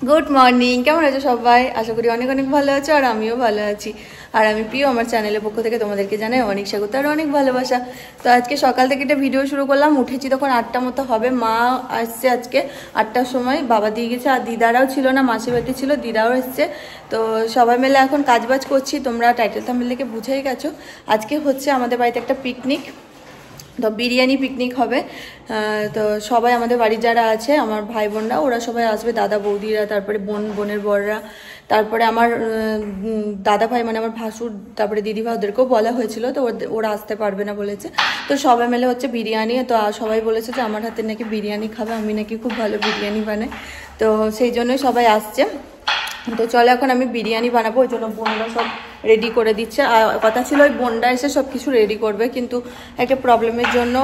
Good morning, কেমন আছো সবাই? আশা করি অনেক অনেক ভালো আছো, আর আমিও ভালো আছি। আর আমি প্রিয় আমার চ্যানেলের পক্ষ থেকে তোমাদেরকে জানাই অনেক স্বাগত আর অনেক ভালোবাসা। তো আজকে সকাল থেকে একটা ভিডিও শুরু করলাম। উঠেছি তখন 8টা মতো হবে। মা আসছে আজকে 8টার সময়, বাবা দিয়ে গেছে, আর দিদারাও ছিল না, মাসির বাড়িতে ছিল, দিদাও এসছে। তো সবাই মিলে এখন কাজবাজ করছি। তোমরা টাইটেল থাম্বনেল দেখে বুঝেই গেছো আজকে হচ্ছে আমাদের বাড়িতে একটা পিকনিক। তো বিরিয়ানি পিকনিক হবে। তো সবাই আমাদের বাড়ির যারা আছে, আমার ভাই বোনরা, ওরা সবাই আসবে, দাদা বৌদিরা, তারপরে বোনের বড়রা, তারপরে আমার দাদা ভাই মানে আমার ভাসুর, তারপরে দিদি ভাই, ওদেরকেও বলা হয়েছিল, তো ওরা আসতে পারবে না বলেছে। তো সবাই মিলে হচ্ছে বিরিয়ানি। তো সবাই বলেছে যে আমার হাতে নাকি বিরিয়ানি খাবে, আমি নাকি খুব ভালো বিরিয়ানি বানাই। তো সেই জন্যই সবাই আসছে। তো চলো এখন আমি বিরিয়ানি বানাবো, ওই জন্য বোনরা সব রেডি করে দিচ্ছে। আর কথা ছিল ওই বোনরা এসে সব কিছু রেডি করবে, কিন্তু একটা প্রবলেমের জন্য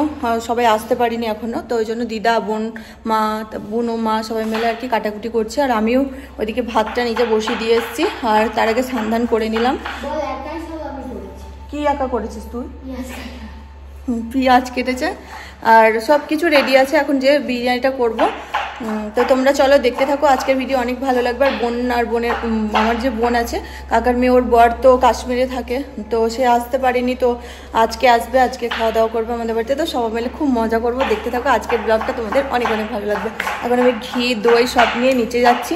সবাই আসতে পারিনি এখনও। তো ওই জন্য দিদা, বোন ও মা সবাই মিলে আর কি কাটাকুটি করছে। আর আমিও ওইদিকে ভাতটা নিজে বসিয়ে দিয়ে এসেছি। আর তার আগে স্নান করে নিলাম। কি একা করেছিস তুই? পেঁয়াজ কেটেছে আর সব কিছু রেডি আছে, এখন যে বিরিয়ানিটা করব। তো তোমরা চলো দেখতে থাকো, আজকের ভিডিও অনেক ভালো লাগবে। আর বোনের, আমার যে বোন আছে কাকার মেয়ে, ওর বর তো কাশ্মীরে থাকে, তো সে আসতে পারেনি, তো আজকে আসবে, আজকে খাওয়া দাওয়া করবে আমাদের বাড়িতে। তো সবাই মিলে খুব মজা করবো, দেখতে থাকো আজকের ব্লগটা, তোমাদের অনেক অনেক ভালো লাগবে। এখন আমি ঘি দই সব নিয়ে নিচে যাচ্ছি।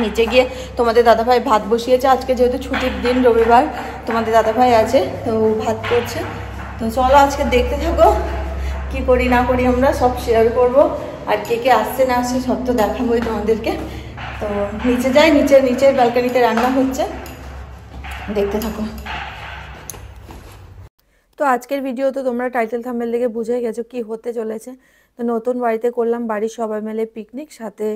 নিচে গিয়ে তোমাদের দাদাভাই ভাত বসিয়েছে, আজকে যেহেতু ছুটির দিন, রবিবার, তোমাদের দাদাভাই আছে, তো ভাত করছে। তো চলো আজকে দেখতে থাকো, কি করি না করি আমরা সব শেয়ার করব। আর কে কে আসছে না আসছে সব তো দেখাবোই তোমাদেরকে। তো নিচে যাই, নিচের ব্যালকনিতে রান্না হচ্ছে, দেখতে থাকো। তো আজকের ভিডিও তো তোমরা টাইটেল থাম্বনেল দেখে বুঝে গেছো কি হতে চলেছে। তো নতুন বাড়িতে করলাম বাড়ির সবাই মিলে পিকনিক, সাথে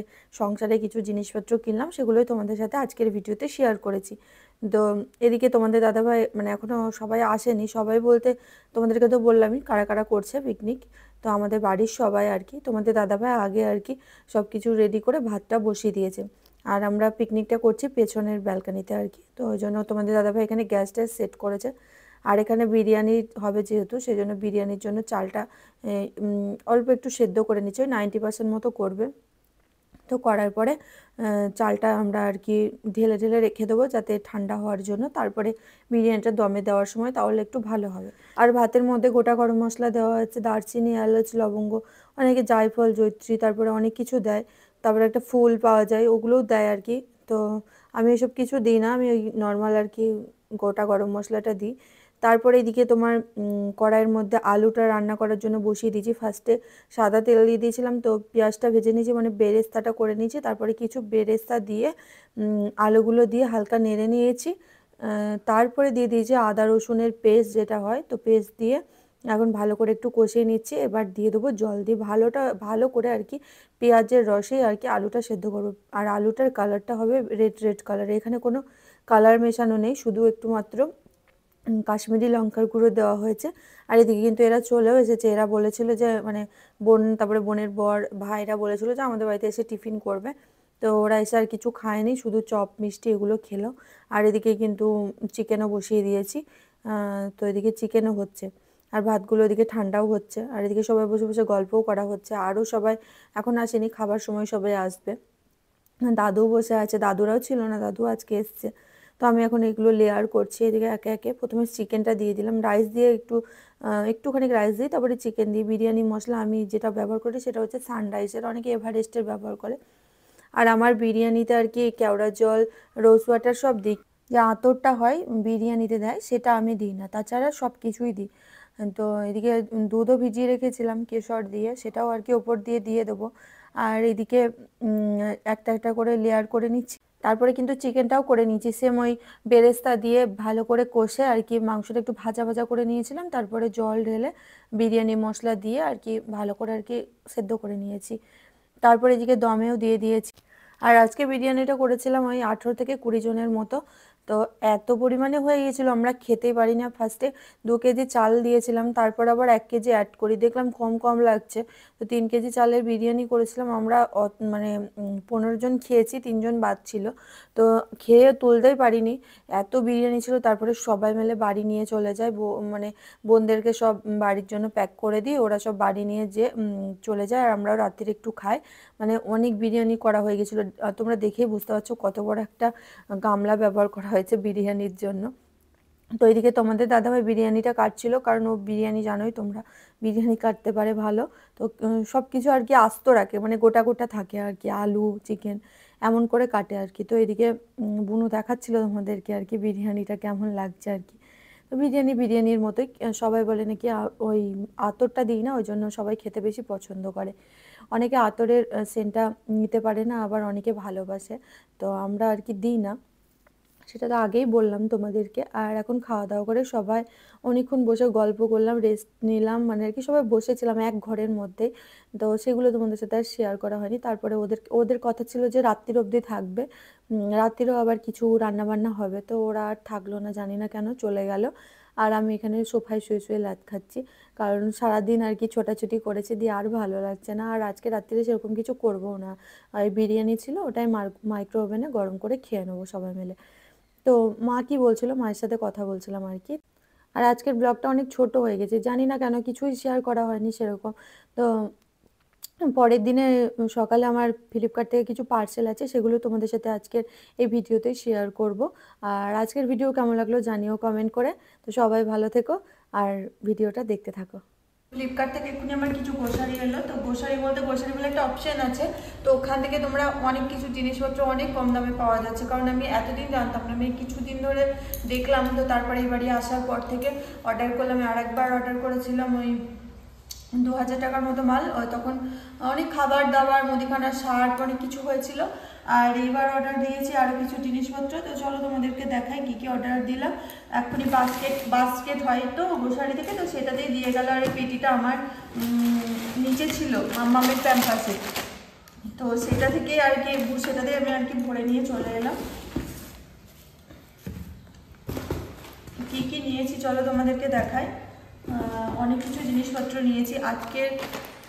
সংসারে কিছু জিনিসপত্র কিনলাম, সেগুলোই তোমাদের সাথে আজকের ভিডিওতে শেয়ার করেছি। তো এদিকে তোমাদের দাদাভাই মানে এখনও সবাই আসেনি, সবাই বলতে তোমাদেরকে তো বললামই কারা কারা করছে পিকনিক। তো আমাদের বাড়ির সবাই আর কি, তোমাদের দাদাভাই আগে আর কি সব কিছু রেডি করে ভাতটা বসিয়ে দিয়েছে। আর আমরা পিকনিকটা করছি পেছনের ব্যালকনিতে আর কি। তো ওই জন্য তোমাদের দাদাভাই এখানে গ্যাসটা সেট করেছে। আর এখানে বিরিয়ানি হবে যেহেতু, সেই জন্য বিরিয়ানির জন্য চালটা অল্প একটু সেদ্ধ করে নিচ্ছে, 90% মতো করবে। তো করার পরে চালটা আমরা আর কি ঢেলে ঢেলে রেখে দেবো যাতে ঠান্ডা হওয়ার জন্য, তারপরে বিরিয়ানিটা দমে দেওয়ার সময় তাহলে একটু ভালো হবে। আর ভাতের মধ্যে গোটা গরম মশলা দেওয়া হচ্ছে, দারচিনি, এলাচ, লবঙ্গ, অনেকে জায়ফল, জয়িত্রী, তারপরে অনেক কিছু দেয়, তারপরে একটা ফুল পাওয়া যায়, ওগুলোও দেয় আর কি। তো আমি এসব কিছু দিই না, আমি ওই নর্মাল আর কি গোটা গরম মশলাটা দিই। তারপরে এদিকে তোমার কড়াইয়ের মধ্যে আলুটা রান্না করার জন্য বসিয়ে দিয়েছি। ফার্স্টে সাদা তেল দিয়ে দিয়েছিলাম, তো পেঁয়াজটা ভেজে নিয়েছি, মানে বেরেস্তাটা করে নিয়েছি। তারপরে কিছু বেরেস্তা দিয়ে আলুগুলো দিয়ে হালকা নেড়ে নিয়েছি। তারপরে দিয়ে দিয়েছি আদা রসুনের পেস্ট যেটা হয়, তো পেস্ট দিয়ে এখন ভালো করে একটু কষিয়ে নিচ্ছি। এবার দিয়ে দেবো জল, দিয়ে ভালো করে আর কি পেঁয়াজের রসে আর কি আলুটা সেদ্ধ করবো। আর আলুটার কালারটা হবে রেড কালার, এখানে কোনো কালার মেশানো নেই, শুধু একটু মাত্র কাশ্মীরি লঙ্কার গুঁড়ো দেওয়া হয়েছে। আর এদিকে কিন্তু এরা চলেও এসেছে, এরা বলেছিল যে মানে বোন, তারপরে বোনের বর, ভাইরা বলেছিল যে আমাদের বাড়িতে এসে টিফিন করবে। তো ওরা এসে আর কিছু খায়নি, শুধু চপ মিষ্টি এগুলো খেলো। আর এদিকে কিন্তু চিকেনও বসিয়ে দিয়েছি। তো এদিকে চিকেনও হচ্ছে, আর ভাতগুলো এদিকে ঠান্ডাও হচ্ছে। আর এদিকে সবাই বসে বসে গল্পও করা হচ্ছে। আরও সবাই এখন আসেনি, খাবার সময় সবাই আসবে। দাদু বসে আছে, দাদুরাও ছিল না, দাদু আজকে এসছে। তো আমি এখন এগুলো লেয়ার করছি এদিকে একে একে। প্রথমে চিকেনটা দিয়ে দিলাম, রাইস দিয়ে একটুখানি রাইস দিই, তারপরে চিকেন দিই। বিরিয়ানি মশলা আমি যেটা ব্যবহার করি সেটা হচ্ছে সানরাইজের, অনেকে এভারেস্টের ব্যবহার করে। আর আমার বিরিয়ানিতে আর কি কেওড়া জল, রোজ ওয়াটার সব দিই। যে আতরটা হয় বিরিয়ানিতে দেয় সেটা আমি দিই না, তাছাড়া সব কিছুই দিই। তো এদিকে দুধও ভিজিয়ে রেখেছিলাম কেশর দিয়ে, সেটাও আর কি ওপর দিয়ে দেবো। আর এদিকে একটা একটা করে লেয়ার করে নিচ্ছি। তারপরে কিন্তু চিকেনটাও করে নিয়েছি সেম ওই বেরেস্তা দিয়ে ভালো করে কষে আর কি, মাংসটা একটু ভাজা ভাজা করে নিয়েছিলাম, তারপরে জল ঢেলে বিরিয়ানি মশলা দিয়ে আর কি ভালো করে আর কি সেদ্ধ করে নিয়েছি। তারপরে এদিকে দমেও দিয়ে দিয়েছি। আর আজকে বিরিয়ানিটা করেছিলাম ওই 18 থেকে 20 জনের মতো। তো এত পরিমাণে হয়ে গিয়েছিল আমরা খেতেই পারি না। ফার্স্টে 2 কেজি চাল দিয়েছিলাম, তারপর আবার 1 কেজি অ্যাড করি, দেখলাম কম কম লাগছে, তো 3 কেজি চালের বিরিয়ানি করেছিলাম আমরা। মানে 15 জন খেয়েছি, 3 জন বাদ ছিল। তো খেয়ে তুলতেই পারিনি, এত বিরিয়ানি ছিল। তারপরে সবাই মিলে বাড়ি নিয়ে চলে যায়, মানে বোনদেরকে সব বাড়ির জন্য প্যাক করে দিই, ওরা সব বাড়ি নিয়ে যে চলে যায়, আর আমরাও রাত্রিরে একটু খাই। মানে অনেক বিরিয়ানি করা হয়ে গেছিলো, তোমরা দেখেই বুঝতে পারছো কত বড় একটা গামলা ব্যবহার করা হয়েছে বিরিয়ানির জন্য। তো এইদিকে তোমাদের দাদাভাই বিরিয়ানিটা কাটছিল, কারণ ও বিরিয়ানি জানোই তোমরা, বিরিয়ানি কাটতে পারে ভালো। তো সব কিছু আর কি আস্ত রাখে, মানে গোটা গোটা থাকে আর কি, আলু চিকেন এমন করে কাটে আর কি। তো এদিকে বুনু দেখাচ্ছিল তোমাদেরকে আর কি বিরিয়ানিটা কেমন লাগছে আর কি। তো বিরিয়ানির মতোই, সবাই বলে নাকি ওই আতরটা দিই না, ওই জন্য সবাই খেতে বেশি পছন্দ করে। অনেকে আতরের সেন্টটা নিতে পারে না, আবার অনেকে ভালোবাসে, তো আমরা আর কি দিই না, সেটা তো আগেই বললাম তোমাদেরকে। আর এখন খাওয়া দাওয়া করে সবাই অনেকক্ষণ বসে গল্প করলাম, রেস্ট নিলাম, মানে আর কি সবাই বসেছিলাম এক ঘরের মধ্যে। তো সেগুলো তোমাদের সাথে আর শেয়ার করা হয়নি। তারপরে ওদের কথা ছিল যে রাত্রির অবধি থাকবে, রাত্রিরেও আবার কিছু রান্নাবান্না হবে, তো ওরা আর থাকলো না, জানি না কেন চলে গেল। আর আমি এখানে সোফায় শুয়ে শুয়ে লাত খাচ্ছি, কারণ সারাদিন আর কি ছোটাছুটি করেছে, দিয়ে আর ভালো লাগছে না। আর আজকে রাত্রিরে সেরকম কিছু করবো না, আর বিরিয়ানি ছিল ওটাই মাইক্রো ওভেনে গরম করে খেয়ে নেবো সবাই মিলে। তো মা কি বলছিল, মায়ের সাথে কথা বলছিলাম আর কি। আর আজকের ব্লগটা অনেক ছোট হয়ে গেছে, জানি না কেন, কিছুই শেয়ার করা হয়নি সেরকম। তো পরের দিনে সকালে আমার ফ্লিপকার্ট থেকে কিছু পার্সেল আছে, সেগুলো তোমাদের সাথে আজকের এই ভিডিওতেই শেয়ার করব। আর আজকের ভিডিও কেমন লাগলো জানিও কমেন্ট করে। তো সবাই ভালো থেকো আর ভিডিওটা দেখতে থাকো। ফ্লিপকার্ট থেকে এক্ষুনি আমার কিছু গ্রোসারি এলো। তো গ্রোসারি বলতে গ্রোসারি বলে একটা অপশান আছে, তো ওখান থেকে তোমরা অনেক কিছু জিনিসপত্র অনেক কম দামে পাওয়া যাচ্ছে। কারণ আমি এতদিন জানতাম না, আমি কিছুদিন ধরে দেখলাম, তো তারপরে এই বাড়ি আসার পর থেকে অর্ডার করলাম। আর একবার অর্ডার করেছিলাম ওই 2000 টাকার মতো মাল, তখন অনেক খাবার দাবার মুদিখানার শার্ট অনেক কিছু হয়েছিল। আর এইবার অর্ডার দিয়েছি আরও কিছু জিনিসপত্র, তো চলো তোমাদেরকে দেখাই কী কী অর্ডার দিলাম। এক্ষুনি বাস্কেট হয় তো গ্রোসারি থেকে, তো সেটাতেই দিয়ে গেল। আর এই পেটিটা আমার নিচে ছিল মাম্মামের প্যাম্পাসে, তো সেটা থেকে আর কি, সেটাতেই আমি আর কি ভরে নিয়ে চলে এলাম। কী কী নিয়েছি চলো তোমাদেরকে দেখাই। অনেক কিছু জিনিসপত্র নিয়েছি।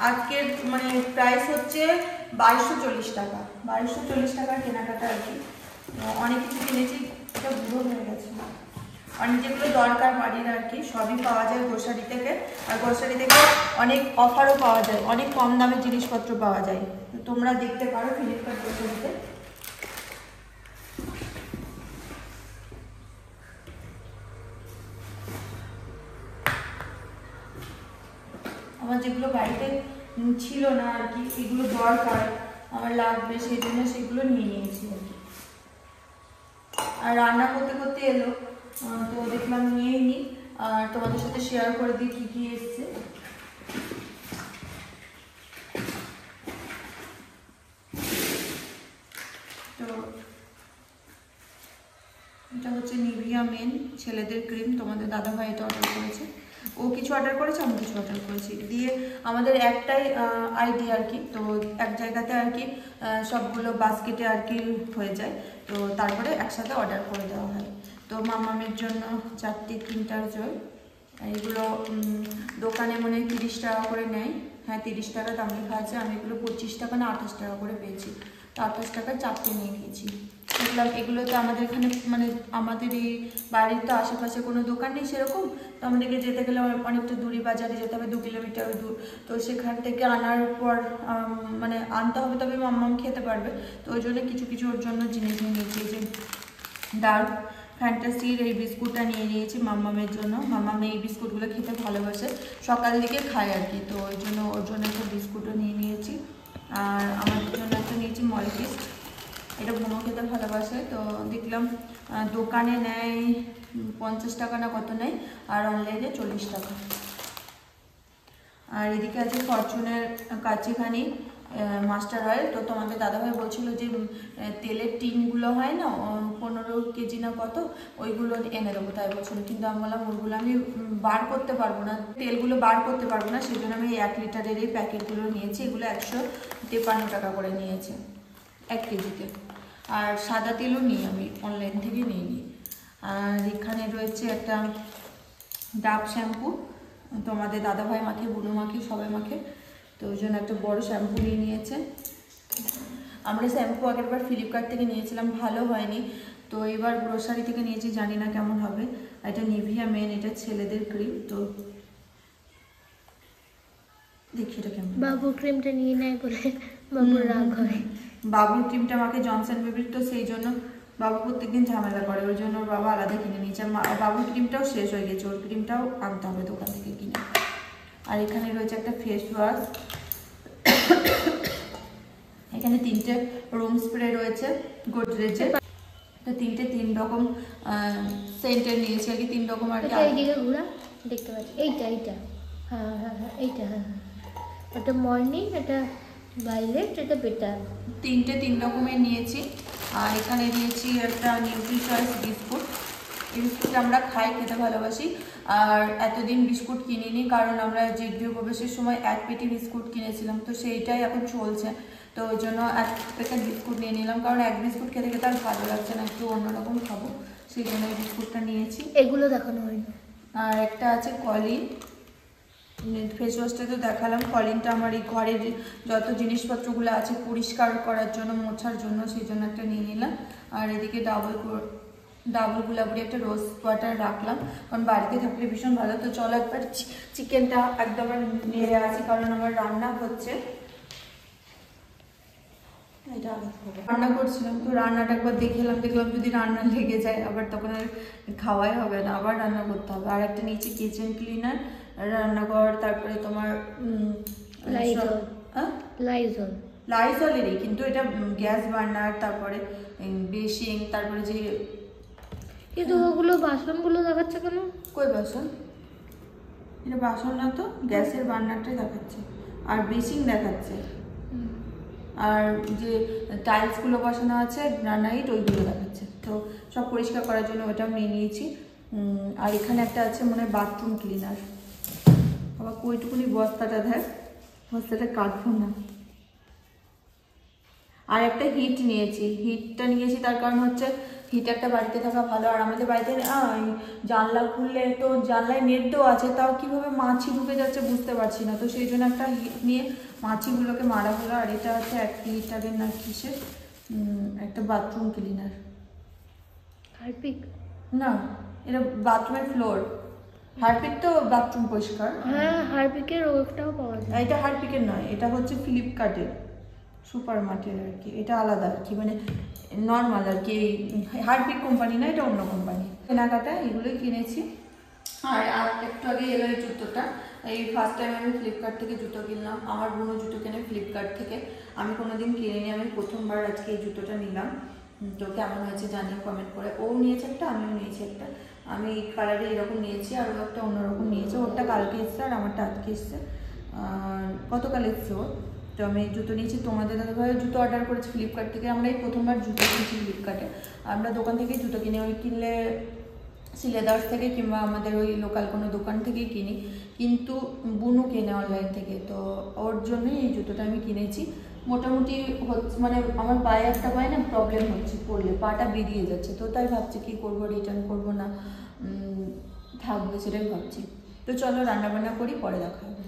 আজকের মানে প্রাইস হচ্ছে 2240 টাকা, 2240 টাকার কেনাকাটা আর কি। অনেক কিছু কিনেছি, এটা বুড়ো হয়ে গেছে। অনেক যেগুলো দরকার বাড়ির আর কি সবই পাওয়া যায় গ্রোসারি থেকে। আর গ্রোসারি থেকে অনেক অফারও পাওয়া যায়, অনেক কম দামের জিনিসপত্র পাওয়া যায়, তো তোমরা দেখতে পারো ফ্লিপকার্ট গ্রোসারিতে। আমার যেগুলো বাড়িতে ছিল না আর কি, এগুলো দরকার আমার লাগবে, সেই জন্য সেগুলো নিয়ে নিয়েছি আর কি। আর রান্না করতে করতে এলো, তো দেখলাম নিয়েই নিই আর তোমাদের সাথে শেয়ার করে দিই কী কী এসছে। তো এটা হচ্ছে নিভিয়া মেন ছেলেদের ক্রিম, তোমাদের দাদাভাই এটা অর্ডার করেছে। ও কিছু অর্ডার করেছে, আমি কিছু অর্ডার করেছি, দিয়ে আমাদের একটাই আইডি আর কি। তো এক জায়গাতে আর কি সবগুলো বাস্কেটে আর কি হয়ে যায়, তো তারপরে একসাথে অর্ডার করে দেওয়া হয়। তো মামামের জন্য 4টে কিন্ডার জয়, এগুলো দোকানে মনে হয় 30 টাকা করে নেয়, হ্যাঁ 30 টাকা দাম লেখা আছে। আমি এগুলো 25 টাকা না 28 টাকা করে পেয়েছি, তো 28 টাকায় 4টে নিয়ে নিয়েছি। দেখলাম এগুলোতে আমাদের এখানে মানে আমাদের এই বাড়ির তো আশেপাশে কোনো দোকান নেই সেরকম, তো আমাদেরকে যেতে গেলে অনেকটা দূরে বাজারে যেতে হবে, 2 কিলোমিটার দূর। তো সেখান থেকে আনার পর মানে আনতে হবে, তবে মাম্মাম খেতে পারবে। তো ওই জন্য কিছু কিছু ওর জন্য জিনিস নিয়ে নিয়েছি। যে ডার্ক ফ্যান্টাসির এই বিস্কুটটা নিয়ে নিয়েছি মাম্মামের জন্য, মাম্মাম এই বিস্কুটগুলো খেতে ভালোবাসে, সকাল দিকে খায় আর কি, তো ওই জন্য ওর জন্য একটা বিস্কুটও নিয়ে নিয়েছি। আর আমার জন্য একটা নিয়েছি মলকিস্ট, এটা বুনো খেতে ভালোবাসে। তো দেখলাম দোকানে নেয় 50 টাকা না কত নেয়, আর অনলাইনে 40 টাকা। আর এদিকে আছে ফরচুনের কাচিখানি মাস্টার অয়েল। তো তোমাদের দাদাভাই বলছিল যে তেলের টিনগুলো হয় না 15 কেজি না কত, ওইগুলো এনে দেবো তাই বলছিল, কিন্তু আমি বললাম ওইগুলো আমি বার করতে পারবো না, তেলগুলো বার করতে পারবো না, সেই জন্য আমি 1 লিটারের এই প্যাকেটগুলো নিয়েছি। এগুলো 153 টাকা করে নিয়েছে 1 কেজিতে। আর সাদা তেলও নিই, আমি অনলাইন থেকে নিয়ে নিই। আর এখানে রয়েছে একটা ডাব শ্যাম্পু, তোমাদের দাদাভাই মাখে, বুনু মাখে, সবাই মাখে, তো ওই জন্য একটা বড় শ্যাম্পু নিয়ে নিয়েছে। আমরা শ্যাম্পু আগেরবার ফ্লিপকার্ট থেকে নিয়েছিলাম, ভালো হয়নি, তো এবার গ্রোসারি থেকে নিয়েছি, জানি না কেমন হবে। এটা নিভিয়া মেন, এটা ছেলেদের ক্রিম, তো দেখি এটা কেমন। বাবুর ক্রিমটা নিয়ে নেয় বলে বাবুর রাগ হয়। বাবুর ক্রিমটা আমাকে জনসন বেবির, তো সেই জন্য বাবু প্রত্যেকদিন ঝামেলা করে, ওই জন্য ওর বাবা আলাদা কিনে নিয়েছে। বাবুর ক্রিমটাও শেষ হয়ে গেছে, ওর ক্রিমটাও আনতে হবে দোকান থেকে কিনে। আর এখানে রয়েছে একটা ফেস ওয়াশ, এখানে 3টে রুম স্প্রে রয়েছে গোদরেজের, তো 3 রকম সেন্টের নিয়েছি আর কি, 3 রকম আর কি। এইদিকে ঘোরা দেখতে পাচ্ছি, এইটা হ্যাঁ হ্যাঁ হ্যাঁ এইটা, হ্যাঁ এটা মর্নিং, এটা ভায়োলেট, এটা বেটার। 3 রকমের নিয়েছি। আর এখানে নিয়েছি একটা নিউট্রি চয়েস বিস্কুট, এই বিস্কুটটা আমরা খাই, খেতে ভালোবাসি। আর এতদিন বিস্কুট কিনিনি, কারণ আমরা যে গৃহপ্রবেশের সময় 1 পেটি বিস্কুট কিনেছিলাম, তো সেইটাই এখন চলছে, তো ওই জন্য 1 প্যাকেট বিস্কুট নিয়ে নিলাম, কারণ 1 বিস্কুট খেতে খেতে আর ভালো লাগছে না, একটু অন্যরকম খাবো, সেই জন্য এই বিস্কুটটা নিয়েছি। এগুলো দেখানো হয়নি। আর একটা আছে কলিন, ফেস ওয়াশটা তো দেখালাম। কলিনটা আমার এই ঘরের যত জিনিসপত্রগুলো আছে পরিষ্কার করার জন্য, মোছার জন্য, সেই জন্য একটা নিয়ে নিলাম। আর এদিকে ডাবল গুলাবরি একটা রোজ ওয়াটার রাখলাম, কারণ বাড়িতে থাকলে ভীষণ ভালো। তো চলো একবার চিকেনটা একদম নেড়ে আসি, কারণ আমার রান্না হচ্ছে, এটা রান্না করছিলাম, তো রান্নাটা একবার দেখলাম যদি রান্না লেগে যায় আবার তখন আর খাওয়াই হবে না, আবার রান্না করতে হবে। আর একটা নিচে কিচেন ক্লিনার, রান্নাঘর, তারপরে তোমার লাইজলেরই, কিন্তু এটা গ্যাস বার্নার, তারপরে বেসিং, তারপরে যে, কিন্তু ওগুলো বাসনগুলো দেখাচ্ছে কেন? কই বাসন? এটা বাসন না তো, গ্যাসের বার্নারটাই দেখাচ্ছে, আর বেসিং দেখাচ্ছে, আর যে টাইলসগুলো বসানো আছে গ্রানাইট, ওইগুলো দেখাচ্ছে। তো সব পরিষ্কার করার জন্য ওটাও নিয়ে নিয়েছি। আর এখানে একটা আছে মনে হয় বাথরুম ক্লিনার, আবার কইটুকুনি বস্তাটা দেখ, বস্তাটা কাটবো না। আর একটা হিট নিয়েছি, হিটটা নিয়েছি তার কারণ হচ্ছে হিট একটা বাড়িতে থাকা ভালো। আর আমাদের বাড়িতে জানলা খুললে তো জানলায় নেট দেওয়া আছে, তাও কিভাবে মাছি ঢুকে যাচ্ছে বুঝতে পারছি না, তো সেই জন্য একটা হিট নিয়ে মাছিগুলোকে মারা হলো। আর এটা হচ্ছে 1 লিটারের না কিসের একটা বাথরুম ক্লিনার, হারপিক না এটা বাথরুমের ফ্লোর, হারপিক তো বাথরুম পরিষ্কার। হ্যাঁ হারপিকের ওটাও পাওয়া যায়, এটা হারপিকের নয়, এটা হচ্ছে ফ্লিপকার্টের সুপার মার্কেটের আর কি, এটা আলাদা আর কি, মানে নর্মাল আর কি, হারপিক কোম্পানি না, এটা অন্য কোম্পানি। কেনাকাটা এগুলোই কিনেছি। আর একটু আগে এলো এই জুতোটা, এই ফার্স্ট টাইম আমি ফ্লিপকার্ট থেকে জুতো কিনলাম। আমার বোনও জুতো কেনে ফ্লিপকার্ট থেকে, আমি কোনোদিন কিনিনি, আমি প্রথমবার আজকে এই জুতোটা নিলাম। তো কেমন হয়েছে জানিও কমেন্ট করে। ও নিয়েছে একটা, আমিও নিয়েছি একটা, আমি এই কালারে এরকম নিয়েছি, আর ও একটা অন্যরকম নিয়েছে, ওরটা কালকে এসছে আর আমারটা আজকে এসছে, গতকাল এসছে ওর। তো আমি জুতো নিয়েছি, তোমাদের দাদাভাইয়ের জুতো অর্ডার করেছি ফ্লিপকার্ট থেকে। আমরা এই প্রথমবার জুতো কিনেছি ফ্লিপকার্টে, আমরা দোকান থেকেই জুতো কিনে, ওই কিনলে সিলেদার্স থেকে কিংবা আমাদের ওই লোকাল কোনো দোকান থেকেই কিনি, কিন্তু বুনু কেনে অনলাইন থেকে, তো ওর জন্যই এই জুতোটা আমি কিনেছি। মোটামুটি হচ্ছে, মানে আমার পায়ে একটা পায়ে না প্রবলেম হচ্ছে, পড়লে পাটা বেরিয়ে যাচ্ছে, তো তাই ভাবছি কি করবো, রিটার্ন করবো না থাকবে, সেটাই ভাবছি। তো চলো রান্নাবান্না করি, পরে দেখা হবে।